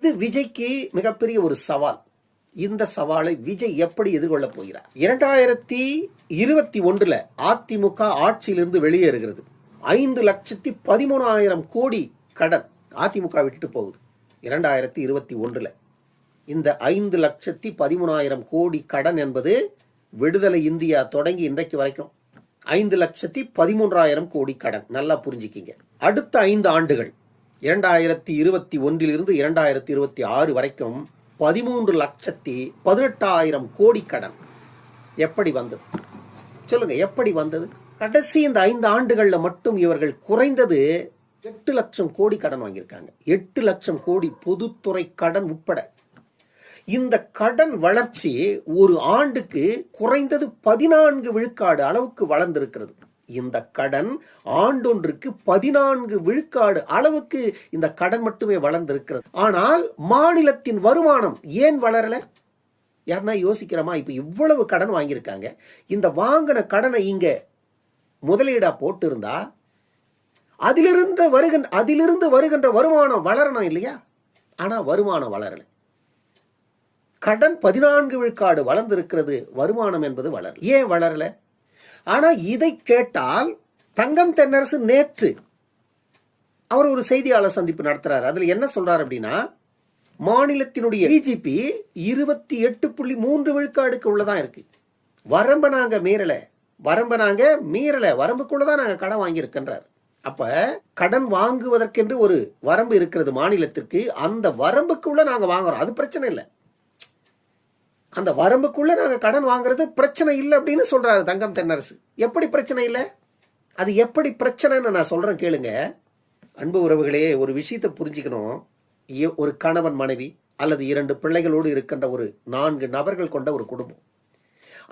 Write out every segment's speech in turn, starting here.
இது விஜய்க்கு மிகப்பெரிய ஒரு சவால். இந்த சவாலை விஜய் எப்படி எதிர்கொள்ள போகிறார்? 2021 அதிமுக ஆட்சியிலிருந்து வெளியேறுகிறது. 5,13,000 கோடி கடன் அதிமுக விட்டுட்டு போகுது. 2021 இந்த 5,13,000 கோடி கடன் என்பது விடுதலை இந்தியா தொடங்கி இன்றைக்கு வரைக்கும் 5,13,000 கோடி கடன். நல்லா புரிஞ்சுக்கிங்க. அடுத்த 5 ஆண்டுகள் 2021 2026 வரைக்கும் 13,18,000 கோடி கடன். எப்படி வந்தது சொல்லுங்க? எப்படி வந்தது? கடைசி இந்த 5 ஆண்டுகள்ல மட்டும் இவர்கள் குறைந்தது 8 லட்சம் கோடி கடன் வாங்கியிருக்காங்க. 8 லட்சம் கோடி பொதுத்துறை கடன் உட்பட. இந்த கடன் வளர்ச்சி ஒரு ஆண்டுக்கு குறைந்தது 14 விழுக்காடு அளவுக்கு வளர்ந்திருக்கிறது. இந்த கடன் ஆண்டொன்றுக்கு 14 விழுக்காடு அளவுக்கு இந்த கடன் மட்டுமே வளர்ந்திருக்கிறது. ஆனால் மாநிலத்தின் வருமானம் ஏன் வளரல? யாருன்னா யோசிக்கிறோமா? இப்ப இவ்வளவு கடன் வாங்கியிருக்காங்க. இந்த வாங்கின கடனை இங்க முதலீடா போட்டு இருந்தா அதிலிருந்து வருகின்ற வருமானம் வளரணும் இல்லையா? ஆனா வருமானம் வளரல. கடன் 14 விழுக்காடு வளர்ந்திருக்கிறது, வருமானம் என்பது வளரல. ஏன் வளரல? ஆனா இதை கேட்டால் தங்கம் தென்னரசு நேற்று அவர் ஒரு செய்தியாளர் சந்திப்பு நடத்துறாரு. அதுல என்ன சொல்றாரு அப்படின்னா, மாநிலத்தினுடைய டிஜிபி 28.3 விழுக்காடுக்கு உள்ளதான் இருக்கு. வரம்பை நாங்க மீறல, வரம்புக்குள்ளதான் நாங்க கடன் வாங்கியிருக்கின்றார். அப்ப கடன் வாங்குவதற்கென்று ஒரு வரம்பு இருக்கிறது மாநிலத்திற்கு. அந்த வரம்புக்குள்ள நாங்க வாங்குறோம், அது பிரச்சனை இல்லை. அந்த வரம்புக்குள்ள நாங்க கடன் வாங்குறது பிரச்சனை இல்லை அப்படின்னு சொல்றாரு தங்கம் தென்னரசு. எப்படி பிரச்சனை இல்லை? அது எப்படி பிரச்சனைன்னு நான் சொல்றேன் கேளுங்க. அன்பு உறவுகளே, ஒரு விஷயத்தை புரிஞ்சுக்கணும். ஒரு கணவன் மனைவி அல்லது 2 பிள்ளைகளோடு இருக்கின்ற ஒரு 4 நபர்கள் கொண்ட ஒரு குடும்பம்.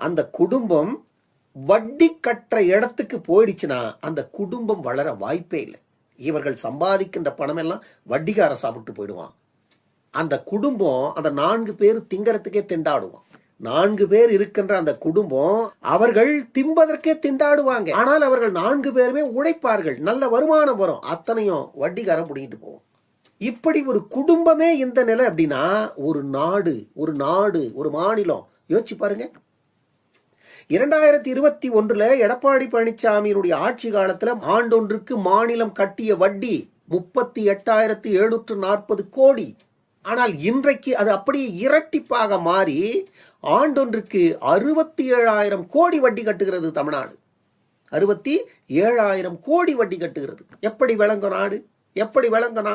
அந்த குடும்பம் வட்டி கட்டுற இடத்துக்கு போயிடுச்சுன்னா அந்த குடும்பம் வளர வாய்ப்பே இல்லை. இவர்கள் சம்பாதிக்கின்ற பணம் எல்லாம் வட்டிக்கார சாப்பிட்டு போயிடுவான். அந்த குடும்பம் அந்த 4 பேர் திங்கறதுக்கே திண்டாடுவான். 4 பேர் இருக்கின்ற அந்த குடும்பம் அவர்கள் திம்பதற்கே திண்டாடுவாங்க. ஆனால் அவர்கள் 4 பேருமே உழைப்பார்கள், நல்ல வருமானம் வரும், அத்தனையும் வட்டிக்காரன் பிடிக்கிட்டு போவோம். இப்படி ஒரு குடும்பமே இந்த நிலை அப்படின்னா ஒரு நாடு ஒரு மாநிலம் யோசிச்சு பாருங்க. 2021 எடப்பாடி பழனிசாமியினுடைய ஆட்சி காலத்துல ஆண்டொன்றுக்கு மாநிலம் கட்டிய வட்டி 38,740 கோடி. ஆனால் இன்றைக்கு அது அப்படியே இரட்டிப்பாக மாறி ஆண்டொன்றுக்கு 67,000 கோடி வட்டி கட்டுகிறது தமிழ்நாடு. 67,000 கோடி வட்டி கட்டுகிறது. எப்படி விளங்கும் நாடு? எப்படி விளங்கும்?